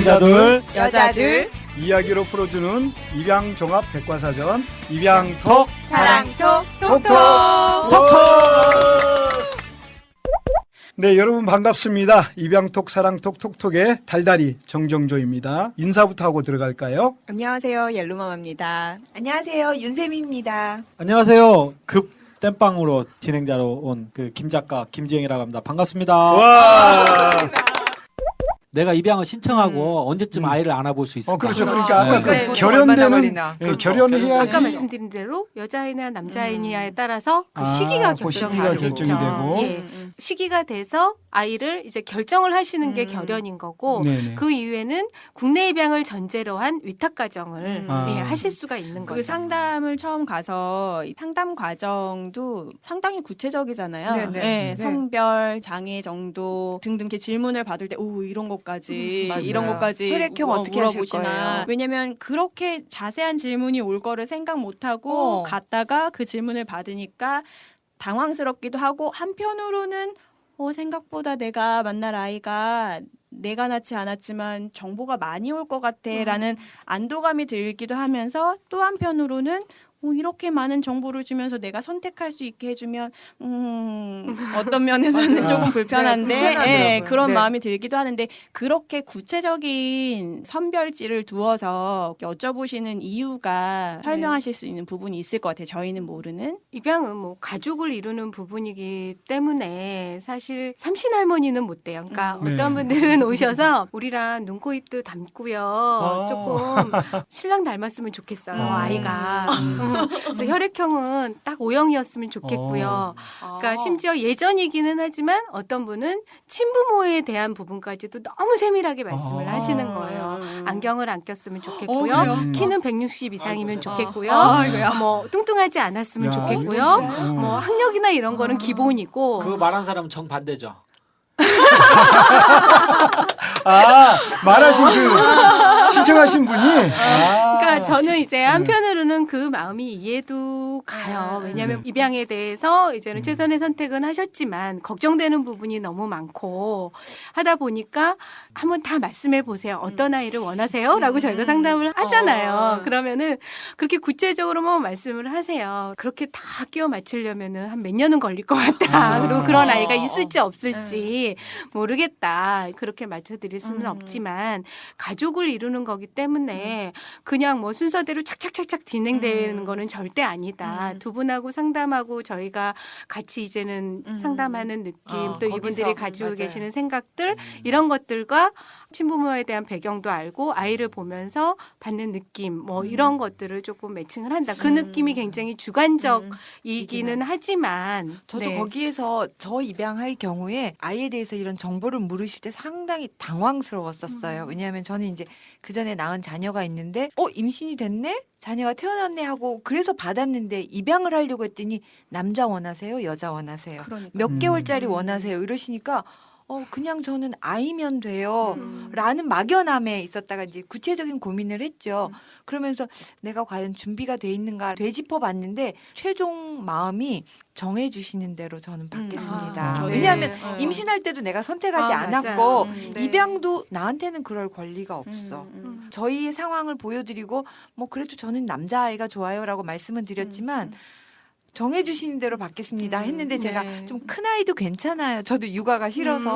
남자들, 여자들, 이야기로 풀어주는 입양종합 백과사전 입양톡 사랑톡, 톡톡. 네, 여러분 반갑습니다. 입양톡 사랑톡 톡톡의 달달이 정정조입니다. 인사부터 하고 들어갈까요? 안녕하세요, 옐로마마입니다. 안녕하세요, 윤쌤입니다. 안녕하세요. 급 땜빵으로 진행자로 온 그 김 작가 김지영이라고 합니다. 반갑습니다. 와. 내가 입양을 신청하고 언제쯤 아이를 안아볼 수 있을까? 그렇죠. 그러니까 아까 네. 그 결연되는 결연해야지. 아까 말씀드린 대로 여자아이나 남자아이냐에 따라서 그 시기가 그 시기가 결정이 결정이 되죠. 되고. 예. 시기가 돼서 아이를 이제 결정을 하시는 게 결연인 거고 네네. 그 이후에는 국내 입양을 전제로 한 위탁 과정을 아. 예, 하실 수가 있는 거죠. 그 상담을 처음 가서 이 상담 과정도 상당히 구체적이잖아요. 네네. 네, 네. 성별, 장애 정도 등등 이렇게 질문을 받을 때, 오 이런 것까지 맞아요. 이런 것까지 혈액형 어떻게 하실 물어보시나. 거예요? 왜냐면 그렇게 자세한 질문이 올 거를 생각 못 하고 갔다가 그 질문을 받으니까 당황스럽기도 하고 한편으로는 생각보다 내가 만날 아이가 내가 낳지 않았지만 정보가 많이 올 것 같아라는 안도감이 들기도 하면서 또 한편으로는 이렇게 많은 정보를 주면서 내가 선택할 수 있게 해주면 어떤 면에서는 조금 불편한데 네, 불편하더라고요. 그런 네. 마음이 들기도 하는데 그렇게 구체적인 선별지를 두어서 여쭤보시는 이유가 설명하실 수 있는 부분이 있을 것 같아요. 저희는 모르는. 입양은 뭐 가족을 이루는 부분이기 때문에 사실 삼신할머니는 못 돼요. 그러니까 네. 어떤 분들은 오셔서 우리랑 눈코입도 닮고요. 조금 신랑 닮았으면 좋겠어요. 아이가. 그래서 혈액형은 딱 O형이었으면 좋겠고요. 그러니까 심지어 예전이기는 하지만 어떤 분은 친부모에 대한 부분까지도 너무 세밀하게 말씀을 하시는 거예요. 안경을 안 꼈으면 좋겠고요. 그래요? 키는 160 이상이면 좋겠고요. 아이고야. 뭐 뚱뚱하지 않았으면 야, 좋겠고요. 진짜. 뭐 학력이나 이런 거는 기본이고. 그거 말한 사람은 정반대죠. 말하신 그 신청하신 분이. 그러니까 저는 이제 한편으로는 그 마음이 이해도 가요. 왜냐하면 입양에 대해서 이제는 최선의 선택은 하셨지만 걱정되는 부분이 너무 많고 하다 보니까 한번 다 말씀해 보세요. 어떤 아이를 원하세요? 라고 저희가 상담을 하잖아요. 그러면은 그렇게 구체적으로만 말씀을 하세요. 그렇게 다 끼워 맞추려면은 한 몇 년은 걸릴 것 같다. 그리고 그런 아이가 있을지 없을지 모르겠다. 그렇게 맞춰드릴 수는 없지만 가족을 이루는 거기 때문에 그냥 뭐 순서대로 착착착착 진행되는 거는 절대 아니다. 두 분하고 상담하고 저희가 같이 이제는 상담하는 느낌 또 이분들이 가지고 맞아요. 계시는 생각들 이런 것들과 친부모에 대한 배경도 알고 아이를 보면서 받는 느낌 뭐 이런 것들을 조금 매칭을 한다. 그 느낌이 굉장히 주관적이기는 하지만 저도 네. 거기에서 저 입양할 경우에 아이에 대해서 이런 정보를 물으실 때 상당히 당황스러웠었어요. 왜냐하면 저는 이제 그 전에 낳은 자녀가 있는데 임신이 됐네? 자녀가 태어났네 하고 그래서 받았는데 입양을 하려고 했더니 남자 원하세요? 여자 원하세요? 그러니까. 몇 개월짜리 원하세요? 이러시니까 그냥 저는 아이면 돼요. 라는 막연함에 있었다가 이제 구체적인 고민을 했죠. 그러면서 내가 과연 준비가 돼 있는가 되짚어 봤는데 최종 마음이 정해 주시는 대로 저는 받겠습니다. 아, 왜냐하면 네. 임신할 때도 내가 선택하지 않았고 맞아요. 네. 입양도 나한테는 그럴 권리가 없어. 저희의 상황을 보여드리고 뭐 그래도 저는 남자아이가 좋아요라고 말씀은 드렸지만 정해주시는 대로 받겠습니다 했는데 제가 네. 좀 큰 아이도 괜찮아요. 저도 육아가 싫어서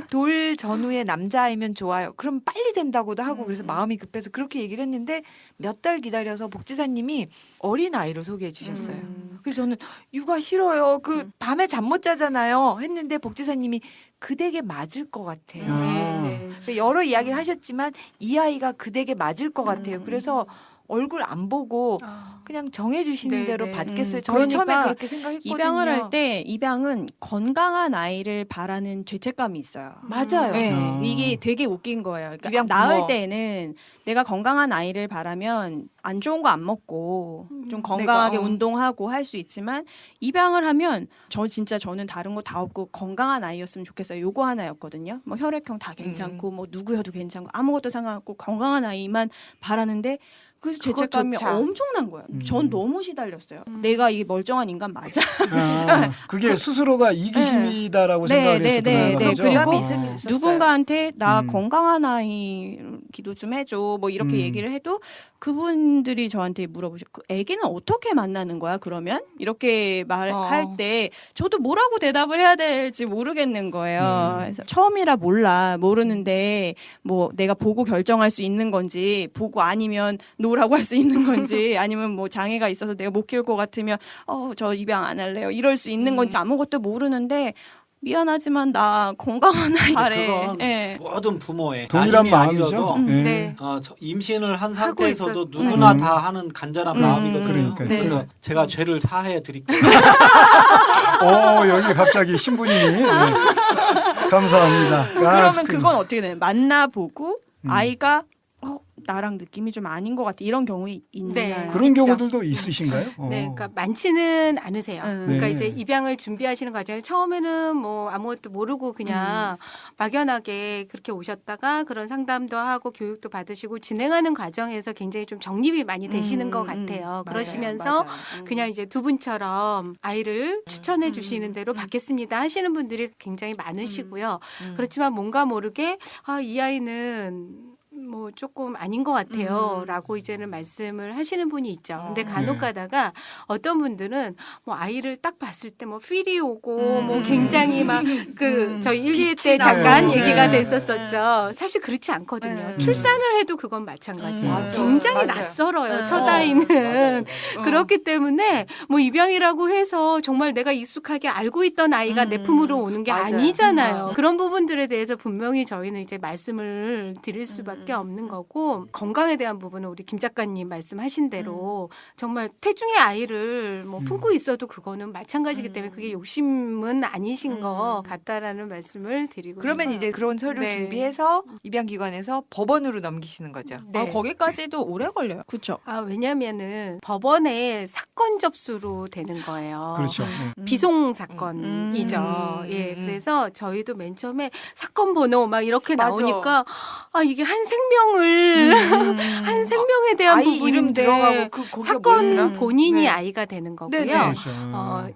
돌 전후에 남자아이면 좋아요. 그럼 빨리 된다고도 하고 그래서 마음이 급해서 그렇게 얘기를 했는데 몇 달 기다려서 복지사님이 어린 아이로 소개해 주셨어요. 그래서 저는 육아 싫어요. 그 밤에 잠 못 자잖아요 했는데 복지사님이 그대게 맞을 것 같아요. 네, 네. 여러 이야기를 하셨지만 이 아이가 그대게 맞을 것 같아요. 그래서 얼굴 안 보고 그냥 정해주시는 네, 대로 네. 받겠어요. 저는 그러니까 처음에 그렇게 생각했거든요. 입양을 할 때 입양은 건강한 아이를 바라는 죄책감이 있어요. 맞아요. 네, 이게 되게 웃긴 거예요. 그러니까 입양 낳을 부모. 때는 내가 건강한 아이를 바라면 안 좋은 거 안 먹고 좀 건강하게 내가, 운동하고 할 수 있지만 입양을 하면 저는 다른 거 다 없고 건강한 아이였으면 좋겠어요. 요거 하나였거든요. 뭐 혈액형 다 괜찮고 뭐 누구여도 괜찮고 아무것도 상관없고 건강한 아이만 바라는데 그 죄책감이 그거조차. 엄청난 거예요. 전 너무 시달렸어요. 내가 이게 멀쩡한 인간 맞아? 그게 스스로가 이기심이다라고 생각을 했었던 거죠. 그리고 부담이 있었어요. 누군가한테 나 건강한 아이 기도 좀 해줘. 뭐 이렇게 음. 얘기를 해도 그분들이 저한테 물어보셔. 그 아기는 어떻게 만나는 거야? 그러면 이렇게 말할 때 저도 뭐라고 대답을 해야 될지 모르겠는 거예요. 그래서 처음이라 모르는데 뭐 내가 보고 결정할 수 있는 건지 보고 아니면 노라고 할 수 있는 건지 아니면 뭐 장애가 있어서 내가 못 키울 것 같으면 저 입양 안 할래요. 이럴 수 있는 건지 아무것도 모르는데 미안하지만 나 건강한 아이 바래. 그건 예. 모든 부모의 동일한 아님이 마음이죠. 아니라도 네. 임신을 한 하고 상태에서도 있었- 누구나 다 하는 간절한 마음이거든요. 그러니까요. 네. 그래서 제가 죄를 사해 드릴게요. 여기 갑자기 신부님이 감사합니다. 그러면 그건 어떻게 되나요? 만나보고 음. 아이가 나랑 느낌이 좀 아닌 것 같아. 이런 경우 있나요? 네. 그런 있죠. 경우들도 있으신가요? 네, 그러니까 많지는 않으세요. 그러니까 네. 이제 입양을 준비하시는 과정에 처음에는 뭐 아무것도 모르고 그냥 막연하게 그렇게 오셨다가 그런 상담도 하고 교육도 받으시고 진행하는 과정에서 굉장히 좀 정립이 많이 되시는 것 같아요. 그러시면서 그냥 이제 두 분처럼 아이를 추천해 주시는 대로 받겠습니다 하시는 분들이 굉장히 많으시고요. 그렇지만 뭔가 모르게 이 아이는 뭐 조금 아닌 것 같아요 라고 이제는 말씀을 하시는 분이 있죠. 근데 간혹 가다가 어떤 분들은 뭐 아이를 딱 봤을 때 뭐 필이 오고 뭐 굉장히 막 그 저희 1, 2회 때 잠깐 나요. 얘기가 네. 됐었었죠. 사실 그렇지 않거든요. 출산을 해도 그건 마찬가지예요. 맞아. 굉장히 맞아요. 낯설어요. 첫 아이는. 그렇기 때문에 뭐 입양이라고 해서 정말 내가 익숙하게 알고 있던 아이가 내 품으로 오는 게 맞아요. 아니잖아요. 그런 부분들에 대해서 분명히 저희는 이제 말씀을 드릴 수밖에 없는 거고 건강에 대한 부분은 우리 김 작가님 말씀하신 대로 정말 태중의 아이를 뭐 품고 있어도 그거는 마찬가지기 때문에 그게 욕심은 아니신 것 같다라는 말씀을 드리고 그러면 싶어요. 이제 그런 서류 네. 준비해서 입양기관에서 법원으로 넘기시는 거죠. 네. 거기까지도 오래 걸려요. 그렇죠. 왜냐면은 법원에 사건 접수로 되는 거예요. 그렇죠. 비송 사건이죠. 예, 그래서 저희도 맨 처음에 사건 번호 막 이렇게 맞아. 나오니까 이게 한 생명을 한 생명에 대한 아이 이름 부분인데 들어가고 그 거기가 사건 뭐였더라? 본인이 네. 아이가 되는 거고요. 네네. 그렇죠.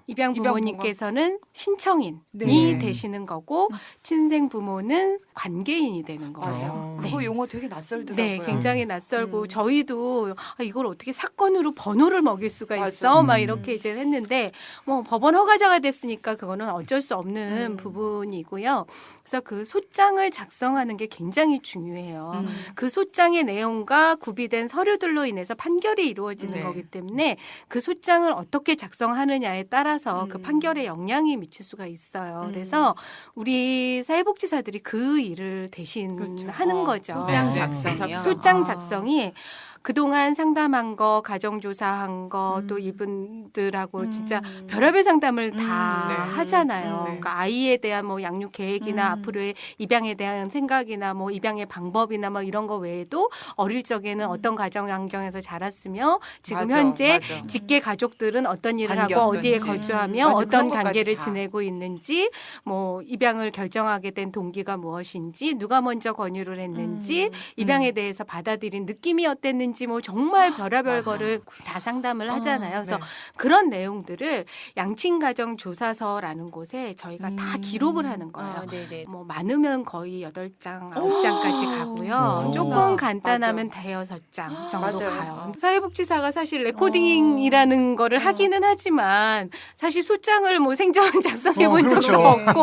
입양 부모님께서는 신청인이 네. 되시는 거고 친생 부모는 관계인이 되는 거죠. 맞아. 네. 그거 용어 되게 낯설더라고요. 네, 굉장히 낯설고 저희도 이걸 어떻게 사건으로 번호를 먹일 수가 있어? 맞아. 막 이렇게 이제 했는데 뭐 법원 허가자가 됐으니까 그거는 어쩔 수 없는 부분이고요. 그래서 그 소장을 작성하는 게 굉장히 중요해요. 그 소장의 내용과 구비된 서류들로 인해서 판결이 이루어지는 네. 거기 때문에 그 소장을 어떻게 작성하느냐에 따라서 그 판결에 영향이 미칠 수가 있어요. 그래서 우리 사회복지사들이 그 일을 대신 하는 거죠. 소장 네. 작성이요. 소장 작성이 그동안 상담한 거, 가정조사한 거, 또 이분들하고 진짜 별의별 상담을 다 네. 하잖아요. 네. 그러니까 아이에 대한 뭐 양육 계획이나 앞으로의 입양에 대한 생각이나 뭐 입양의 방법이나 뭐 이런 거 외에도 어릴 적에는 어떤 가정 환경에서 자랐으며 지금 맞아, 현재 맞아. 직계 가족들은 어떤 일을 관계 하고 어디에 어떤지. 거주하며 맞아, 어떤 그런 것까지 관계를 다. 지내고 있는지 뭐 입양을 결정하게 된 동기가 무엇인지 누가 먼저 권유를 했는지 입양에 대해서 받아들인 느낌이 어땠는지 뭐 정말 별의별 거를 다 상담을 하잖아요. 그래서 네. 그런 내용들을 양친가정 조사서라는 곳에 저희가 다 기록을 하는 거예요. 네네. 뭐 많으면 거의 8장, 9장까지 가고요. 오. 조금 간단하면 대여섯 장 정도 맞아요. 가요. 사회복지사가 사실 레코딩이라는 거를 하기는 하지만 사실 소장을 뭐 생전 작성해 본 그렇죠. 적도 없고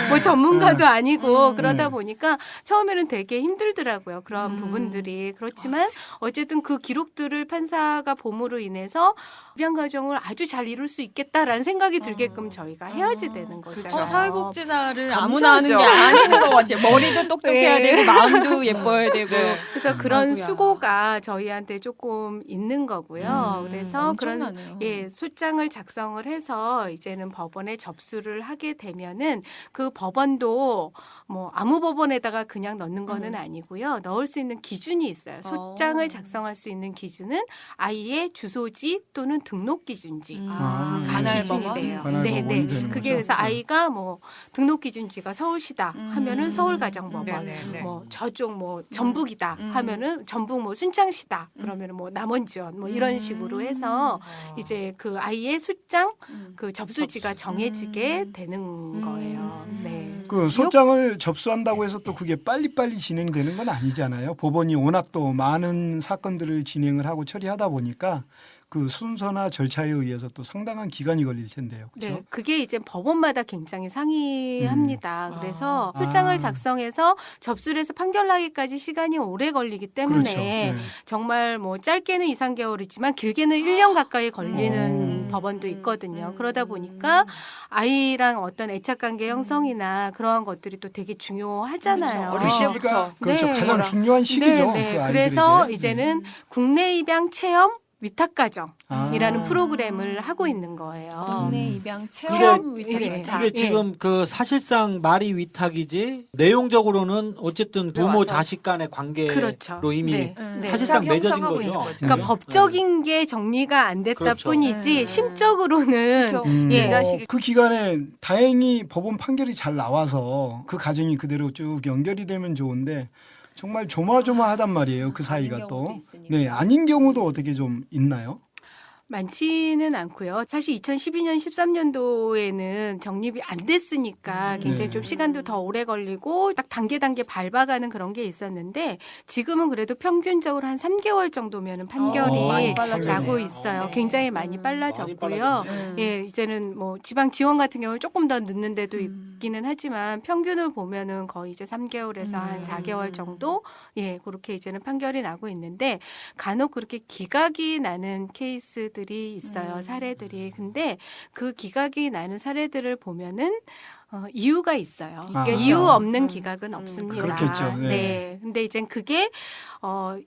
뭐 전문가도 아니고 그러다 보니까 처음에는 되게 힘들더라고요. 그런 부분들이. 그렇지만 어쨌든 그 기록들을 판사가 봄으로 인해서 입양 과정을 아주 잘 이룰 수 있겠다라는 생각이 들게끔 저희가 해야지 되는 거잖아요. 사회복지사를 감사하죠. 아무나 하는 게 아닌 것 같아요. 머리도 똑똑해야 네. 되고 마음도 예뻐야 되고. 네. 그래서 그런 아이고야. 수고가 저희한테 조금 있는 거고요. 그래서 그런 엄청나네요. 소장을 작성을 해서 이제는 법원에 접수를 하게 되면은 그 법원도 뭐 아무 법원에다가 그냥 넣는 거는 아니고요. 넣을 수 있는 기준이 있어요. 소장을 작성할 수 있는 기준은 아이의 주소지 또는 등록 기준지. 관할 기준이 법원? 돼요. 관할 네, 법원이 네. 되는 그게 거죠? 그래서 아이가 뭐 등록 기준지가 서울시다 하면은 서울가정법원, 네, 네, 네. 뭐 저쪽 뭐 전북이다 하면은 전북 뭐 순창시다 그러면은 뭐 남원지원 뭐 이런 식으로 해서 이제 그 아이의 소장 그 접수지가 정해지게 되는 거예요. 네. 그 소장을 접수한다고 해서 또 그게 빨리빨리 진행되는 건 아니잖아요. 법원이 워낙 또 많은 사건들을 진행을 하고 처리하다 보니까 그 순서나 절차에 의해서 또 상당한 기간이 걸릴 텐데요. 그렇죠? 네, 그게 이제 법원마다 굉장히 상이합니다. 그래서 아. 소장을 작성해서 접수를 해서 판결 나기까지 시간이 오래 걸리기 때문에 그렇죠. 네. 정말 뭐 짧게는 2, 3개월이지만 길게는 1년 가까이 걸리는 오. 법원도 있거든요. 그러다 보니까 아이랑 어떤 애착 관계 형성이나 그러한 것들이 또 되게 중요하잖아요. 그렇죠. 어릴 때부터. 그렇죠. 네. 가장 중요한 시기죠. 네, 그 그래서 아이들에게. 이제는 국내 입양 체험 위탁 아. 과정이라는 프로그램을 하고 있는 거예요. 국내 입양 체험 체험 위탁. 위탁. 이게 지금 그 사실상 말이 위탁이지 내용적으로는 어쨌든 부모 들어와서. 자식 간의 관계로 그렇죠. 이미 네. 네. 사실상 형성하고 맺어진 있는 거죠. 거죠. 그러니까 네. 법적인 게 정리가 안 됐다 그렇죠. 뿐이지 네. 심적으로는 그렇죠. 예. 내 자식이 그 기간에 다행히 법원 판결이 잘 나와서 그 가정이 그대로 쭉 연결이 되면 좋은데 정말 조마조마하단 말이에요. 그 사이가 아닌 또. 경우도 있으니까. 네, 아닌 경우도 어떻게 좀 있나요? 많지는 않고요. 사실 2012년 13년도에는 정립이 안 됐으니까 굉장히 네. 좀 시간도 더 오래 걸리고 딱 단계 밟아가는 그런 게 있었는데 지금은 그래도 평균적으로 한 3개월 정도면은 판결이 많이 빨라졌네요. 나고 있어요. 네. 굉장히 많이 빨라졌고요. 빨라졌네요. 예, 이제는 뭐 지방 지원 같은 경우는 조금 더 늦는 데도 있기는 하지만 평균을 보면은 거의 이제 3개월에서 한 4개월 정도 예, 그렇게 이제는 판결이 나고 있는데 간혹 그렇게 기각이 나는 케이스들이 있어요. 사례들이. 근데 그 기각이 나는 사례들을 보면은 이유가 있어요. 있겠죠. 이유 없는 기각은 없습니다. 그렇겠죠. 네. 네. 근데 이젠 그게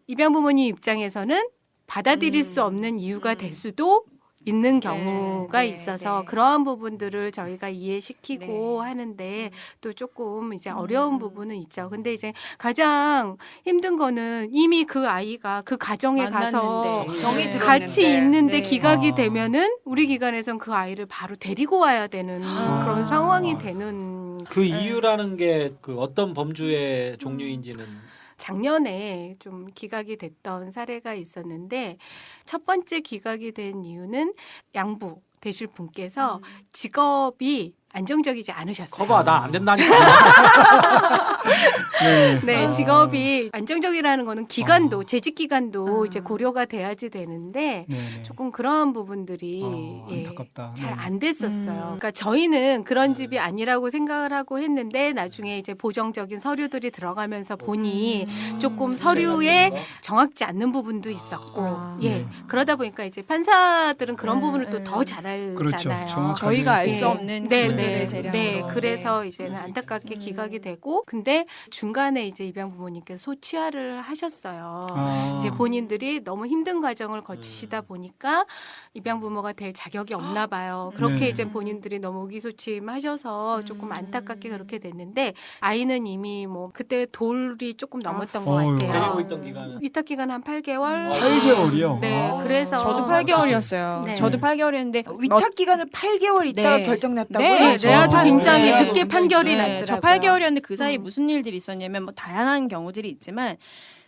입양 부모님 입장에서는 받아들일 수 없는 이유가 될 수도 있는 경우가 네, 있어서 네. 그러한 부분들을 저희가 이해시키고 네. 하는데 또 조금 이제 어려운 부분은 있죠. 근데 이제 가장 힘든 거는 이미 그 아이가 그 가정에 가서 만났는데. 정이 네. 들었는데. 같이 있는데 네. 기각이 아. 되면은 우리 기관에선 그 아이를 바로 데리고 와야 되는 그런 상황이 되는 그 이유라는 게 그 어떤 범주의 종류인지는 작년에 좀 기각이 됐던 사례가 있었는데 첫 번째 기각이 된 이유는 양부 되실 분께서 직업이 안정적이지 않으셨어요. 거봐 나 안 된다니까. 네. 네, 직업이 안정적이라는 거는 기간도 재직 기간도 이제 고려가 돼야지 되는데 네, 네. 조금 그런 부분들이 안타깝다. 잘 네. 안 됐었어요. 그러니까 저희는 그런 집이 아니라고 생각을 하고 했는데 나중에 이제 보정적인 서류들이 들어가면서 보니 조금 서류에 정확지 않는 부분도 있었고, 예 그러다 보니까 이제 판사들은 그런 부분을 또 더 잘 알잖아요. 그렇죠. 정확하게. 저희가 알 수 예. 없는 네, 부분들을 네, 재량으로. 네. 그래서 이제는 안타깝게 기각이 되고, 근데 중간에 이제 입양 부모님께서 소치하를 하셨어요. 아. 이제 본인들이 너무 힘든 과정을 거치시다 보니까 입양 부모가 될 자격이 없나 봐요. 그렇게 네. 이제 본인들이 너무 의기소침하셔서 조금 안타깝게 그렇게 됐는데 아이는 이미 뭐 그때 돌이 조금 넘었던 것 어휴. 같아요. 데리고 있던 기간은 위탁 기간 한 8개월. 8개월이요? 네, 그래서 저도 8개월이었어요. 네. 저도 8개월이었는데 위탁 기간을 8개월 있다가 네. 결정 났다고요? 네, 레아도 아, 굉장히 네. 늦게 판결이 네, 저 났더라고요. 8개월이었는데 그 사이에 무슨 일들이 있었냐면 뭐 다양한 경우들이 있지만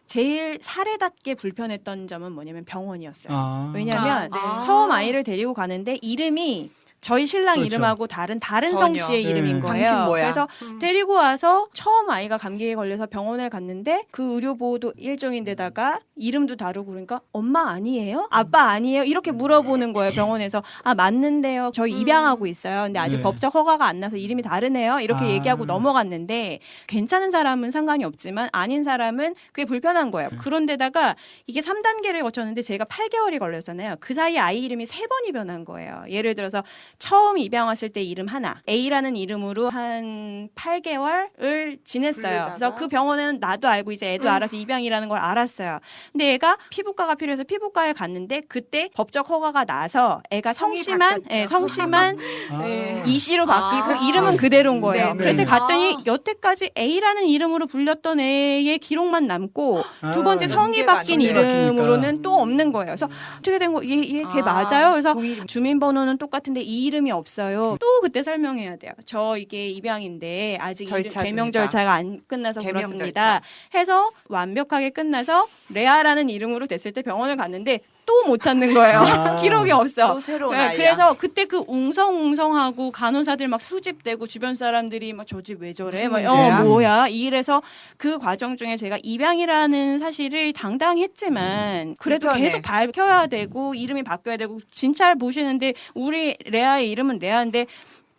제일 사례답게 불편했던 점은 뭐냐면 병원이었어요. 아. 왜냐하면 아. 처음 아이를 데리고 가는데 이름이 저희 신랑 그렇죠. 이름하고 다른 전혀. 성씨의 네. 이름인 당신 거예요. 뭐야? 그래서 데리고 와서 처음 아이가 감기에 걸려서 병원에 갔는데 그 의료보호도 일종인데다가 이름도 다르고 그러니까 엄마 아니에요? 아빠 아니에요? 이렇게 물어보는 거예요. 병원에서 아 맞는데요. 저희 입양하고 있어요. 근데 아직 네. 법적 허가가 안 나서 이름이 다르네요. 이렇게 아. 얘기하고 넘어갔는데 괜찮은 사람은 상관이 없지만 아닌 사람은 그게 불편한 거예요. 그런데다가 이게 3단계를 거쳤는데 제가 8개월이 걸렸잖아요. 그 사이에 아이 이름이 3번이 변한 거예요. 예를 들어서 처음 입양 왔을 때 이름 하나, A라는 이름으로 한 8개월을 지냈어요. 부르다가? 그래서 그 병원에는 나도 알고 이제 애도 알아서 입양이라는 걸 알았어요. 근데 애가 피부과가 필요해서 피부과에 갔는데 그때 법적 허가가 나서 애가 성이 성심한, 바뀌었죠. 예, 성심한 아. 이씨로 바뀌고 아. 이름은 그대로인 거예요. 네, 그때 네. 갔더니 아. 여태까지 A라는 이름으로 불렸던 애의 기록만 남고 아. 두 번째 성이 연계가 바뀐 안 돼요. 이름으로는 또 없는 거예요. 그래서 어떻게 된 거? 얘걔 맞아요? 그래서 동일- 주민번호는 똑같은데 이 이름이 없어요. 또 그때 설명해야 돼요. 저 이게 입양인데 아직 절차 개명 중이다. 절차가 안 끝나서 개명 그렇습니다. 해서 완벽하게 끝나서 레아라는 이름으로 됐을 때 병원을 갔는데 또 못 찾는 거예요. 아. 기록이 없어. 또 새로운 네, 아이야. 그래서 그때 그 웅성웅성하고 간호사들 막 수집되고 주변 사람들이 막 저 집 왜 저래? 무슨 막 문제야? 뭐야? 이래서 그 과정 중에 제가 입양이라는 사실을 당당했지만 그래도 불편해. 계속 밝혀야 되고 이름이 바뀌어야 되고 진찰 보시는데 우리 레아의 이름은 레아인데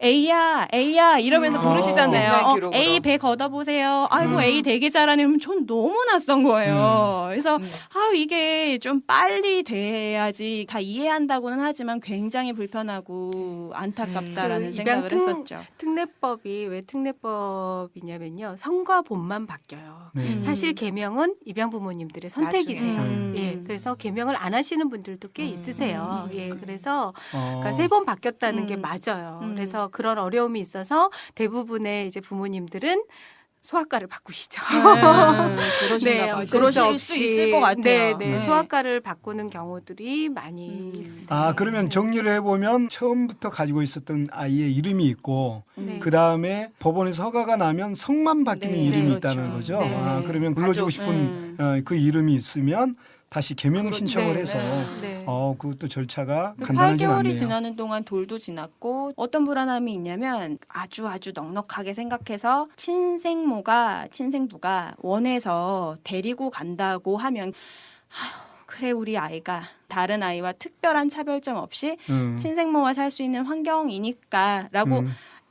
A야 이러면서 음. 부르시잖아요. 옛날 기록으로. A 배 걷어보세요. 아이고 A 되게 잘하네. 그러면 전 너무 낯선 거예요. 그래서 이게 좀 빨리 돼야지 다 이해한다고는 하지만 굉장히 불편하고 안타깝다라는 그 생각을 입양 했었죠. 특례법이 왜 특례법이냐면요. 성과 본만 바뀌어요. 네. 사실 계명은 입양 부모님들의 선택이세요. 나중에. 예, 그래서 계명을 안 하시는 분들도 꽤 있으세요. 예, 그래서 어. 그러니까 3번 바뀌었다는 게 음. 맞아요. 음. 그래서 그런 어려움이 있어서 대부분의 이제 부모님들은 소아과를 바꾸시죠. 그러신가 봐요. 어쩔 그러실 수 있을 것 같아요. 네, 네. 소아과를 바꾸는 경우들이 많이 있으세요. 아 그러면 정리를 해보면 처음부터 가지고 있었던 아이의 이름이 있고 네. 그 다음에 법원에서 허가가 나면 성만 바뀌는 네, 이름이 네, 있다는 그렇죠. 거죠. 네. 아, 그러면 불러주고 가족, 싶은 그 이름이 있으면 다시 개명 신청을 네, 해서 네. 그것도 절차가 간단하지 8개월이 않네요. 지나는 동안 돌도 지났고 어떤 불안함이 있냐면 아주 넉넉하게 생각해서 친생부가 원해서 데리고 간다고 하면 그래 우리 아이가 다른 아이와 특별한 차별점 없이 친생모와 살 수 있는 환경이니까라고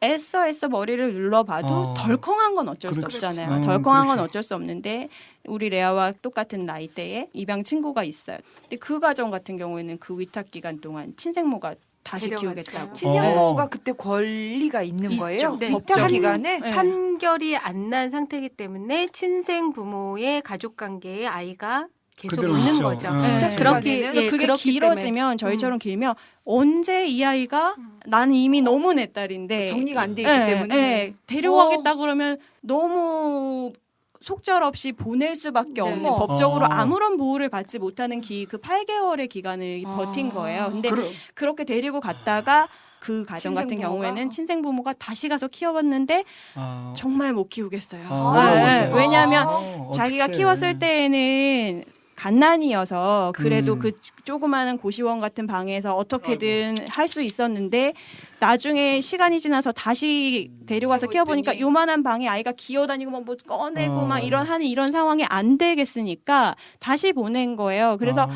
애써 머리를 눌러봐도 덜컹한 건 어쩔 수 그렇죠. 없잖아요. 덜컹한 건 그렇죠. 어쩔 수 없는데 우리 레아와 똑같은 나이대에 입양 친구가 있어요. 근데 그 가정 같은 경우에는 그 위탁 기간 동안 친생모가 다시 데려갔어요. 키우겠다고. 친생모가 그때 권리가 있는 있죠. 거예요? 네, 입장 있죠. 기간에? 네. 판결이 안 난 상태이기 때문에 친생 부모의 가족 관계에 아이가 계속 그대로 있는 있죠. 거죠. 네. 그렇게 그래서 그게 그렇기 길어지면 저희처럼 길면 언제 이 아이가 나는 이미 너무 내 딸인데 정리가 안 돼 있기 때문에. 데려가겠다 그러면 너무 속절없이 보낼 수밖에 없는 네. 법적으로 어. 아무런 보호를 받지 못하는 그 8개월의 기간을 버틴 거예요. 근데 그렇게 데리고 갔다가 그 가정 같은 친생부모가? 경우에는 친생부모가 다시 가서 키워봤는데 아. 정말 못 키우겠어요. 아, 네, 왜냐하면 어, 자기가 어떡해. 키웠을 때에는 갓난이어서 그래도 음. 그 조그마한 고시원 같은 방에서 어떻게든 할 수 있었는데 나중에 시간이 지나서 다시 데려가서 키워보니까 키워보더니. 요만한 방에 아이가 기어다니고 막 뭐 꺼내고 막 어. 이런 상황이 안 되겠으니까 다시 보낸 거예요. 그래서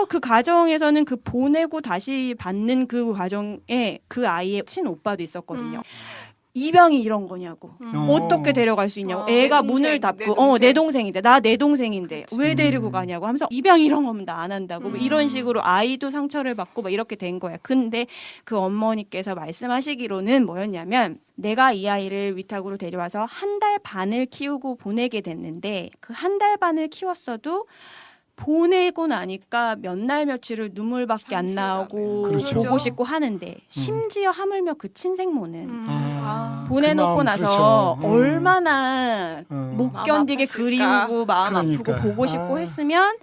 그 가정에서는 그 보내고 다시 받는 그 과정에 그 아이의 친오빠도 있었거든요. 입양이 이런 거냐고. 어떻게 데려갈 수 있냐고. 애가 내 동생, 문을 내 닫고 동생. 내 동생인데 나 내 동생인데 왜 데리고 가냐고 하면서 입양 이런 거면 나 안 한다고 뭐 이런 식으로 아이도 상처를 받고 막 이렇게 된 거야. 근데 그 어머니께서 말씀하시기로는 뭐였냐면 내가 이 아이를 위탁으로 데려와서 1달 반을 키우고 보내게 됐는데 그 1달 반을 키웠어도 보내고 나니까 몇 날 며칠을 눈물밖에 안 나오고 그렇죠. 보고 싶고 하는데 심지어 하물며 그 친생모는 아, 보내놓고 그 마음, 나서 그렇죠. 얼마나 못 마음 견디게 아팠을까? 그리우고 마음 아프고 그러니까. 보고 싶고 했으면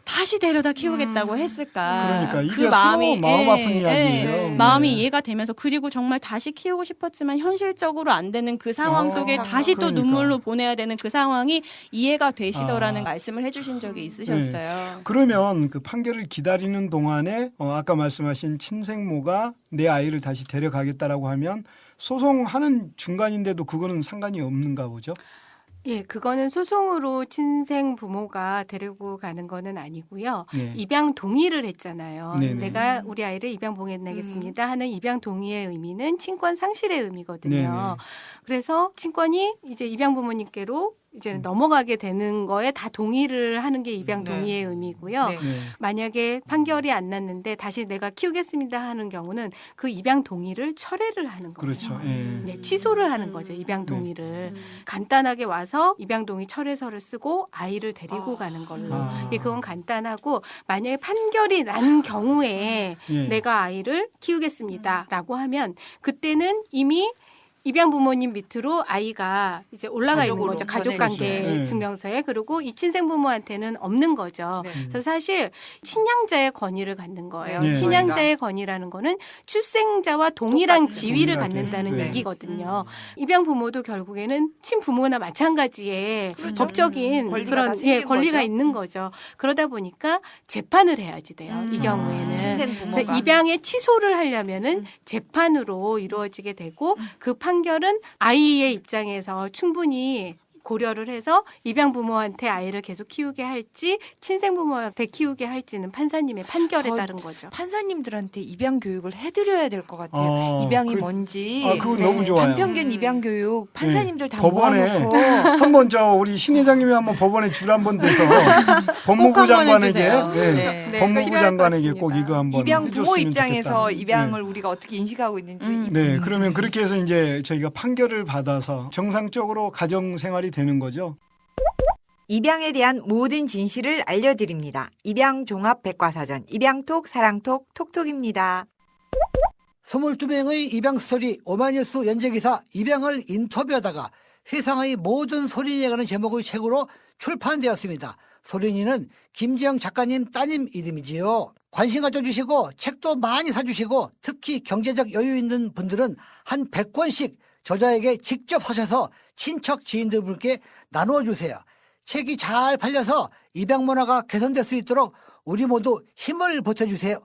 다시 데려다 키우겠다고 했을까. 그러니까 이게 그 마음이 서로 마음 아픈 예, 이야기예요. 예, 네. 마음이 이해가 되면서 그리고 정말 다시 키우고 싶었지만 현실적으로 안 되는 그 상황 속에 다시 또 그러니까. 눈물로 보내야 되는 그 상황이 이해가 되시더라는 아. 말씀을 해주신 적이 있으셨어요. 그러면 그 판결을 기다리는 동안에 아까 말씀하신 친생모가 내 아이를 다시 데려가겠다라고 하면 소송하는 중간인데도 그거는 상관이 없는가 보죠? 예, 그거는 소송으로 친생 부모가 데리고 가는 거는 아니고요. 네. 입양 동의를 했잖아요. 네네. 내가 우리 아이를 입양 보내겠습니다 하는 입양 동의의 의미는 친권 상실의 의미거든요. 네네. 그래서 친권이 이제 입양 부모님께로 이제는 넘어가게 되는 거에 다 동의를 하는 게 입양 네. 동의의 의미고요. 네. 네. 만약에 판결이 안 났는데 다시 내가 키우겠습니다 하는 경우는 그 입양 동의를 철회를 하는 거예요. 그렇죠. 예. 네, 취소를 하는 거죠. 입양 동의를. 간단하게 와서 입양 동의 철회서를 쓰고 아이를 데리고 가는 걸로. 아. 예, 그건 간단하고 만약에 판결이 난 경우에 예. 내가 아이를 키우겠습니다라고 하면 그때는 이미 입양 부모님 밑으로 아이가 이제 올라가 있는 가족으로 거죠. 가족관계 전해지죠. 네. 증명서에. 그리고 이 친생 부모한테는 없는 거죠. 네. 그래서 사실 친양자의 권위를 갖는 거예요. 네. 친양자의 권위라는 거는 출생자와 동일한 똑같은 지위를 동일하게. 갖는다는 네. 얘기거든요. 입양 부모도 결국에는 친부모나 마찬가지의 그렇죠. 법적인 권리가 다 그런 생긴 권리가 거죠. 있는 거죠. 그러다 보니까 재판을 해야지 돼요. 이 경우에는. 친생 그래서 부모가 입양의 취소를 하려면은 재판으로 이루어지게 되고 그 판결은 아이의 입장에서 충분히 고려를 해서 입양 부모한테 아이를 계속 키우게 할지 친생 부모한테 키우게 할지는 판사님의 판결에 저- 따른 거죠. 판사님들한테 입양 교육을 해드려야 될 것 같아요. 아, 입양이 그- 뭔지. 그거 너무 좋아요. 반평균 입양 교육 판사님들 다 법원에 모아놓고 한번 우리 신 회장님이 한번 법원에 줄 한번 대서 법무부 한번 장관에게 해주세요. 네. 네. 네, 법무부 필요할 장관에게 것 꼭 같습니다. 이거 한번 입양 부모 해줬으면 입장에서 좋겠다. 입양을 우리가 어떻게 인식하고 있는지 네, 그러면 그렇게 해서 이제 저희가 판결을 받아서 정상적으로 가정 생활이 되는 거죠. 입양에 대한 모든 진실을 알려드립니다. 입양 종합 백과사전 입양톡 사랑톡 톡톡입니다. 22명의 입양 스토리 오마이뉴스 연재기사 입양을 인터뷰하다가 세상의 모든 소린이라는 제목의 책으로 출판되었습니다. 소린이는 김지영 작가님 따님 이름이지요. 관심 가져주시고 책도 많이 사주시고 특히 경제적 여유 있는 분들은 한 100권씩 저자에게 직접 하셔서 친척 지인들분께 나누어 주세요. 책이 잘 팔려서 입양 문화가 개선될 수 있도록 우리 모두 힘을 보태주세요.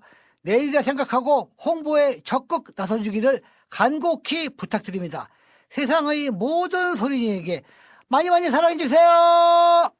내일이라 생각하고 홍보에 적극 나서주기를 간곡히 부탁드립니다. 세상의 모든 소린이에게 많이 많이 사랑해주세요.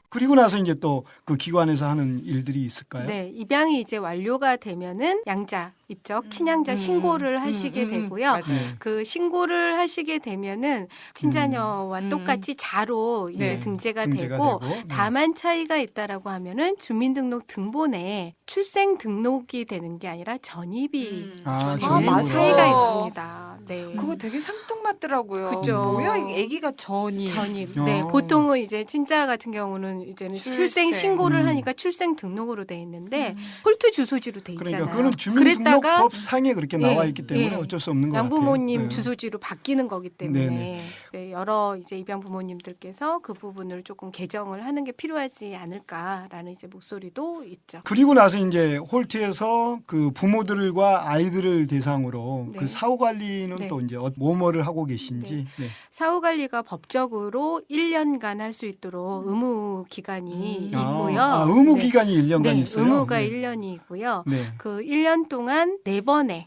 그리고 나서 이제 또 그 기관에서 하는 일들이 있을까요? 네, 입양이 이제 완료가 되면은 양자 입적 친양자 신고를 하시게 되고요. 맞아요. 네. 그 신고를 하시게 되면은 친자녀와 똑같이 자로 이제 네. 등재가, 등재가 되고 되고, 네. 다만 차이가 있다라고 하면은 주민등록 등본에 출생 등록이 되는 게 아니라 전입이 아, 되는 전입으로. 차이가 있습니다. 네. 그거 되게 상뚱맞더라고요. 그죠. 뭐야 이게 애기가 전이. 전입. 어. 네, 보통은 이제 친자 같은 경우는 이제는 출생 신고를 하니까 출생 등록으로 돼 있는데 홀트 주소지로 돼 있잖아요. 그러니까 그거는 주민등록법 상에 그렇게 나와 예, 있기 때문에 예. 어쩔 수 없는 것 같아요. 양부모님 네. 주소지로 바뀌는 거기 때문에 네네. 네, 여러 이제 입양 부모님들께서 그 부분을 조금 개정을 하는 게 필요하지 않을까라는 이제 목소리도 있죠. 그리고 나서 이제 홀트에서 그 부모들과 아이들을 대상으로 네. 그 사후 관리는 네. 또 이제 뭐를 하고 계신지. 네. 사후 관리가 법적으로 1년간 할 수 있도록 의무 기간이 있고요. 의무 네. 기간이 1년간 네, 있어요. 의무가 네. 1년이고요. 네. 그 1년 동안 4번의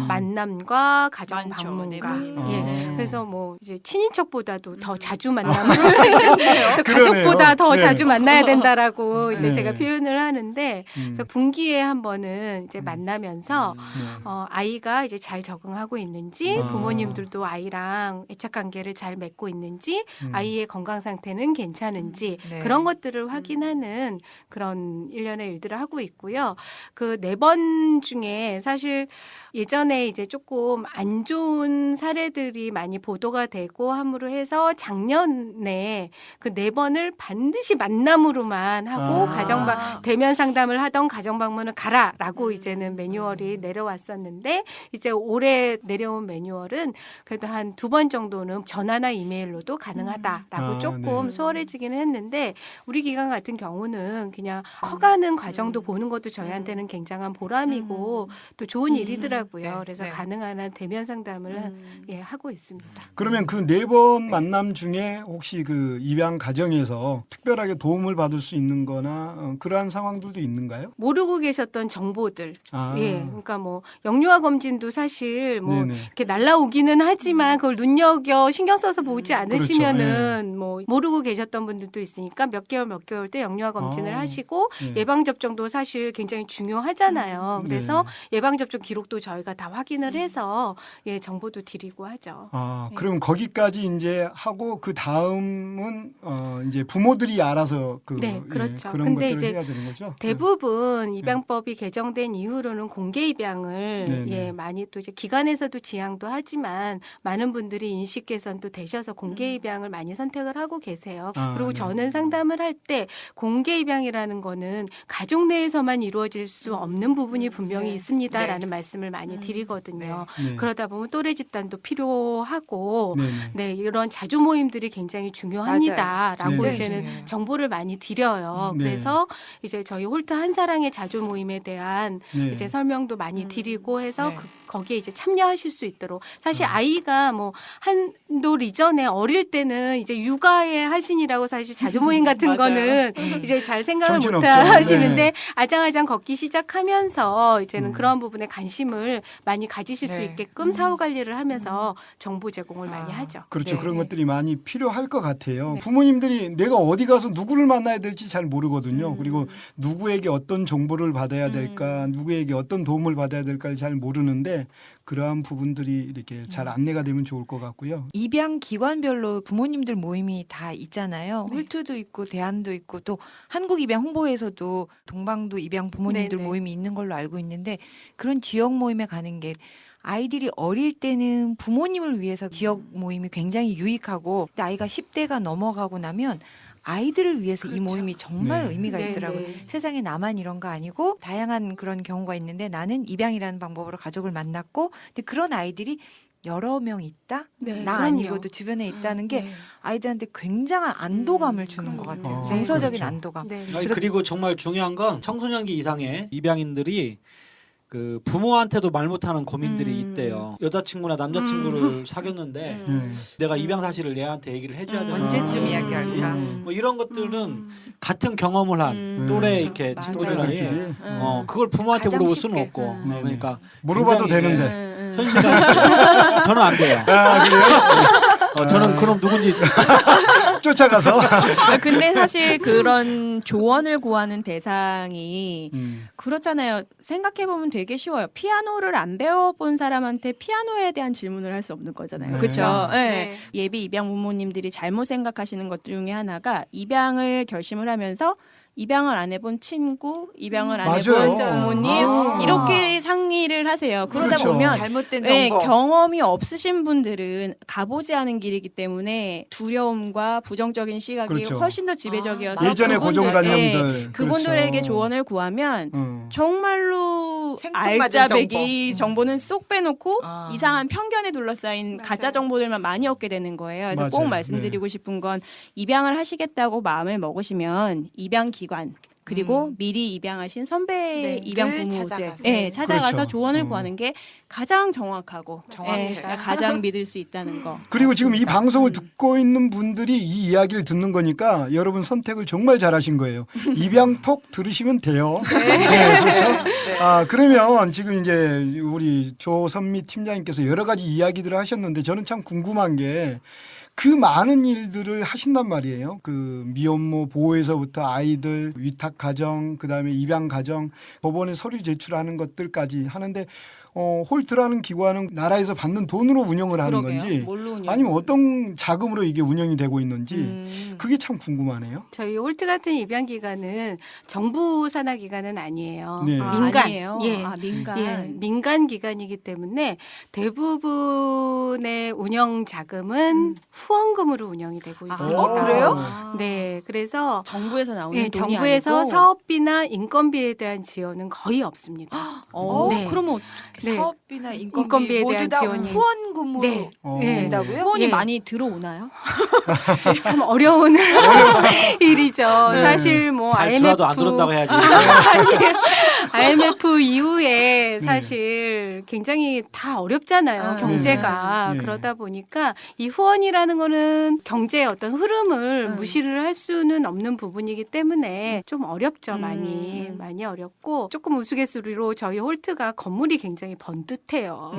만남과 가정 많죠. 방문과 네 번이나. 예. 아. 그래서 뭐 이제 친인척보다도 더 자주 만나면 그 가족보다 그러네요. 더 네. 자주 만나야 된다라고 이제 네. 제가 표현을 하는데 그래서 분기에 한 번은 이제 만나면서 네. 아이가 이제 잘 적응하고 있는지 아. 부모님들도 아이랑 애착 관계를 잘 맺고 있는지 아이의 건강 상태는 괜찮은지 네. 그런 것들을 확인하는 그런 일련의 일들을 하고 있고요. 그 4번 중에 사실 예전에 이제 조금 안 좋은 사례들이 많이 보도가 되고 함으로 해서 작년에 그 4번을 반드시 만남으로만 하고 대면 상담을 하던 가정 방문을 가라라고 이제는 매뉴얼이 내려왔었는데 이제 올해 내려온 매뉴얼은 그래도 한 2번 정도는 전화나 이메일로도 가능하다라고 조금 네. 수월해지기는 했는데 우리 기관 같은 경우는 그냥 커가는 과정도 보는 것도 저희한테는 굉장한 보람이고 또 좋은 일이더라고요. 네, 그래서 네. 가능한 한 대면 상담을 하고 있습니다. 그러면 그 4번 만남 중에 혹시 그 입양 가정에서 특별하게 도움을 받을 수 있는 거나 그러한 상황들도 있는가요? 모르고 계셨던 정보들, 아. 예, 그러니까 뭐 영유아 검진도 사실 뭐 네네. 이렇게 날라오기는 하지만 그걸 눈여겨 신경 써서 보지 않으시면은 그렇죠. 뭐 모르고 계셨던 분들도 있으니까 몇 개월 때 영유아 검진을 아. 하시고 네. 예방 접종도 사실 굉장히 중요하잖아요. 그래서 네. 예방 접종 기록도 저희가 다 확인을 해서 예 정보도 드리고 하죠. 아, 네. 그럼 거기까지 이제 하고 그 다음은 이제 부모들이 알아서 그 네, 그렇죠. 그런 근데 것들을 이제 해야 되는 거죠. 대부분 입양법이 개정된 이후로는 공개 입양을 네네. 예 많이 또 이제 기관에서도 지향도 하지만 많은 분들이 인식 개선도 되셔서 공개 입양을 많이 선택을 하고 계세요. 아, 그리고 네. 저는 상담을 할 때 공개 입양이라는 거는 가족 내에서만 이루어질 수 없는 부분이 분명히 네. 있습니다라는 네. 말씀을 많이 많이 드리거든요. 네. 그러다 보면 또래 집단도 필요하고 네네. 네, 이런 자조 모임들이 굉장히 중요합니다라고 굉장히 이제는 중요해요. 정보를 많이 드려요. 네. 그래서 이제 저희 홀트 한사랑의 자조 모임에 대한 네. 이제 설명도 많이 드리고 해서 네. 거기에 이제 참여하실 수 있도록 사실 아이가 뭐 한돌 이전에 어릴 때는 이제 육아에 하신이라고 사실 자조 모임 같은 맞아요. 거는 이제 잘 생각을 못 정신없죠. 하시는데 네. 아장아장 걷기 시작하면서 이제는 음. 그런 부분에 관심을 많이 가지실 수 네. 있게끔 사후 관리를 하면서 정보 제공을 많이 하죠. 그렇죠. 네. 그런 것들이 많이 필요할 것 같아요. 네. 부모님들이 내가 어디 가서 누구를 만나야 될지 잘 모르거든요. 그리고 누구에게 어떤 정보를 받아야 될까, 누구에게 어떤 도움을 받아야 될까를 잘 모르는데 그러한 부분들이 이렇게 잘 안내가 되면 좋을 것 같고요. 입양 기관별로 부모님들 모임이 다 있잖아요. 네. 홀트도 있고 대안도 있고 또 한국 입양 홍보에서도 동방도 입양 부모님들 네, 네. 모임이 있는 걸로 알고 있는데 그런 지역 모임에 가는 게 아이들이 어릴 때는 부모님을 위해서 지역 모임이 굉장히 유익하고 아이가 10대가 넘어가고 나면 아이들을 위해서 이 모임이 정말 네. 의미가 네, 있더라고요. 네. 세상에 나만 이런 거 아니고 다양한 그런 경우가 있는데 나는 입양이라는 방법으로 가족을 만났고 근데 그런 아이들이 여러 명 있다? 네, 나 그럼요. 아니고도 주변에 있다는 게 네. 아이들한테 굉장한 안도감을 주는 것 그럼요. 같아요. 어, 정서적인 그렇죠. 안도감. 네. 아니, 그리고 정말 중요한 건 청소년기 이상의 입양인들이 그 부모한테도 말 못하는 고민들이 있대요. 여자친구나 남자친구를 사귀었는데 네. 내가 입양 사실을 얘한테 얘기를 해줘야 되나 언제쯤 아. 이야기할까? 뭐 이런 것들은 같은 경험을 한 또래 그렇죠. 이렇게 맞아요. 친구들이 또래들끼리 그걸 부모한테 가장 물어볼 쉽게. 수는 없고 네, 네. 그러니까 물어봐도 굉장히, 되는데. 예, 현실감 저는 안 돼요. 아, 그래요? 저는 그럼 누군지 쫓아가서. 아, 근데 사실 그런 조언을 구하는 대상이 그렇잖아요. 생각해보면 되게 쉬워요. 피아노를 안 배워본 사람한테 피아노에 대한 질문을 할 수 없는 거잖아요. 네. 그렇죠. 네. 예비 입양 부모님들이 잘못 생각하시는 것 중에 하나가 입양을 결심을 하면서 입양을 안 해본 친구, 입양을 안 맞아요. 해본 부모님 아. 이렇게 상의를 하세요. 그러다 그렇죠. 보면 잘못된 네, 정보. 경험이 없으신 분들은 가보지 않은 길이기 때문에 두려움과 부정적인 시각이 그렇죠. 훨씬 더 지배적이어서 예전의 고정관념들. 네, 그분들에게 그렇죠. 조언을 구하면 정말로 생뚱맞은 알짜배기 정보는 쏙 빼놓고 아. 이상한 편견에 둘러싸인 맞아요. 가짜 정보들만 많이 얻게 되는 거예요. 그래서 맞아요. 꼭 말씀드리고 싶은 건 입양을 하시겠다고 마음을 먹으시면 입양 기관 그리고 미리 입양하신 선배 네. 입양 를 부모들 찾아가서. 찾아가서 그렇죠. 조언을 구하는 게 가장 정확하고 정확해요. 가장 믿을 수 있다는 거. 그리고 지금 이 방송을 듣고 있는 분들이 이 이야기를 듣는 거니까 여러분 선택을 정말 잘하신 거예요. 입양톡 들으시면 돼요. 네, 그렇죠. 아, 그러면 지금 이제 우리 조선미 팀장님께서 여러 가지 이야기들을 하셨는데 저는 참 궁금한 게 그 많은 일들을 하신단 말이에요. 그 미혼모 보호에서부터 아이들 위탁 가정, 그다음에 입양 가정, 법원에 서류 제출하는 것들까지 하는데 홀트라는 기관은 나라에서 받는 돈으로 운영을 하는 그러게요. 건지 뭘로 운영? 아니면 어떤 자금으로 이게 운영이 되고 있는지 그게 참 궁금하네요. 저희 홀트 같은 입양 기관은 정부 산하 기관은 아니에요. 네. 민간, 아니에요. 예, 아, 민간. 예, 민간 기관이기 때문에 대부분의 운영 자금은 후원금으로 운영이 되고 있습니다. 그래요? 네, 그래서 정부에서 나오는 예, 돈이 정부에서 아니고? 사업비나 인건비에 대한 지원은 거의 없습니다. 네. 그러면 네. 사업비나 인건비에 인건비 모두 대한 다 지원이. 후원금으로 네. 네. 된다고요? 후원이 예. 많이 들어오나요? 참 어려운 일이죠. 사실 뭐 잘 IMF 들어도 안 들었다고 해야지. IMF 이후에 사실 굉장히 다 어렵잖아요. 경제가. 네. 그러다 보니까 이 후원이라는 거는 경제의 어떤 흐름을 무시를 할 수는 없는 부분이기 때문에 좀 어렵죠. 많이 어렵고 조금 우스갯소리로 저희 홀트가 건물이 굉장히 번듯해요.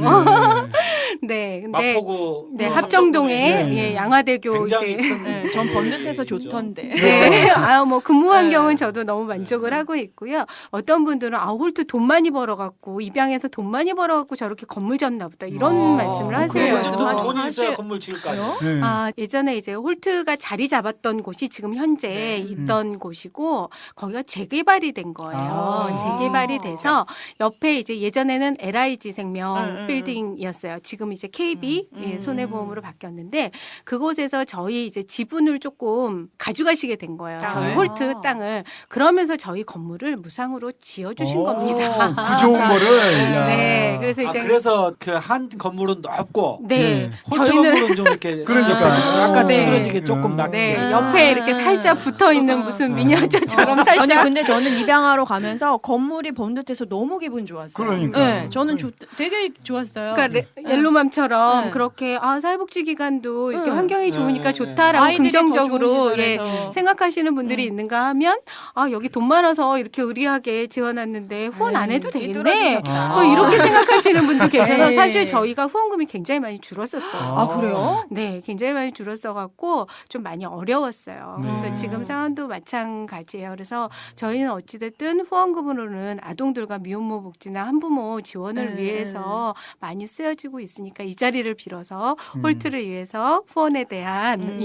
네. 근데 마포구 네, 합정동에 네. 예, 양화대교 굉장히 이제 큰 네, 전 번듯해서 건물이죠. 좋던데. 네. 뭐 근무 환경은 저도 너무 만족을 하고 있고요. 어떤 분들은 홀트 돈 많이 벌어갖고 입양해서 돈 많이 벌어갖고 저렇게 건물 짓나 보다 이런 말씀을 하세요. 그래요. 돈이 있어야 사실- 건물 지을 거 아니에요. 네. 예전에 이제 홀트가 자리 잡았던 곳이 지금 현재 있던 곳이고 거기가 재개발이 된 거예요. 아. 재개발이 돼서 옆에 이제 예전에는 LIG 생명 음. 빌딩이었어요. 지금 이제 KB 손해보험으로 바뀌었는데 그곳에서 저희 이제 지분을 조금 가져가시게 된 거예요. 저희 아. 홀트 땅을. 그러면서 저희 건물을 무상으로 지어주신 겁니다. 그 좋은 거를. 야. 네, 그래서 이제 그래서 그 한 건물은 넓고 네, 홀트 건물은 좀 이렇게 그러니까. 약간 네. 찌그러지게 조금 낮게. 네, 옆에 이렇게 살짝 붙어 있는 무슨 미니어처처럼 아니 살짝. 근데 저는 입양하러 가면서 건물이 번듯해서 너무 기분 좋았어요. 그러니까. 네, 저는 되게 좋았어요. 그러니까 옐로맘처럼 네. 그렇게 사회복지기관도 이렇게 네. 환경이 좋으니까 네. 좋다라고 아이들이 더 긍정적으로 좋은 예, 시설에서. 생각하시는 분들이 있는가 하면 여기 돈 많아서 이렇게 의리하게 지원했는데 후원 안 해도 되겠네. 삐뚤어지셨다. 이렇게 생각하시는 분도 계셔서 네. 사실 저희가 후원금이 굉장히 많이 줄었었어요. 아 그래요? 네, 굉장히 많이 줄었어갖고 좀 많이 어려웠어요. 네. 그래서 지금 상황도 마찬가지예요. 그래서 저희는 어찌됐든 후원금으로는 아동들과 미혼모 복지나 한부모 지원을 네. 위해서 많이 쓰여지고 있으니까 이 자리를 빌어서 홀트를 위해서 후원에 대한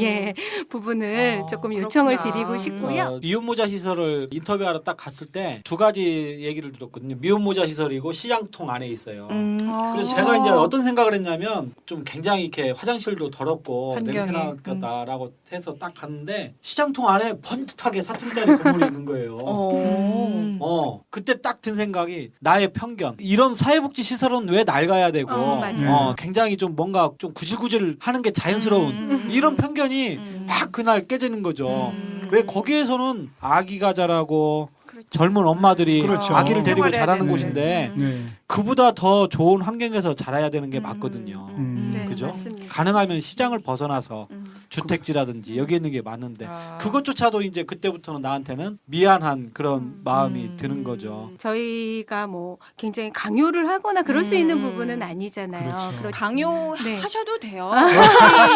부분을 조금 요청을 그렇구나. 드리고 싶고요. 미혼모자 시설을 인터뷰하러 딱 갔을 때 두 가지 얘기를 들었거든요. 미혼모자 시설이고 시장통 안에 있어요. 그래서 제가 이제 어떤 생각을 했냐면 좀 굉장히 이렇게 화장실도 더럽고 환경이. 냄새 나겠다라고 해서 딱 갔는데 시장통 안에 번듯하게 4층짜리 건물이 있는 거예요. 그때 딱 든 생각이 나의 편견. 이런 사회복지 시설은 왜 낡아야 되고 맞아요. 굉장히 좀 뭔가 좀 구질구질 하는 게 자연스러운 이런 편견이 막 그날 깨지는 거죠. 왜 거기에서는 아기가 자라고 젊은 엄마들이 그렇죠. 아기를 데리고 생활해야 자라는 되는. 곳인데 네. 그보다 더 좋은 환경에서 자라야 되는 게 맞거든요. 네, 그죠? 맞습니다. 가능하면 시장을 벗어나서 주택지라든지 여기 있는 게 맞는데 그것조차도 이제 그때부터는 나한테는 미안한 그런 마음이 드는 거죠. 저희가 뭐 굉장히 강요를 하거나 그럴 수 있는 부분은 아니잖아요. 그렇죠. 그렇지만 강요하셔도 돼요.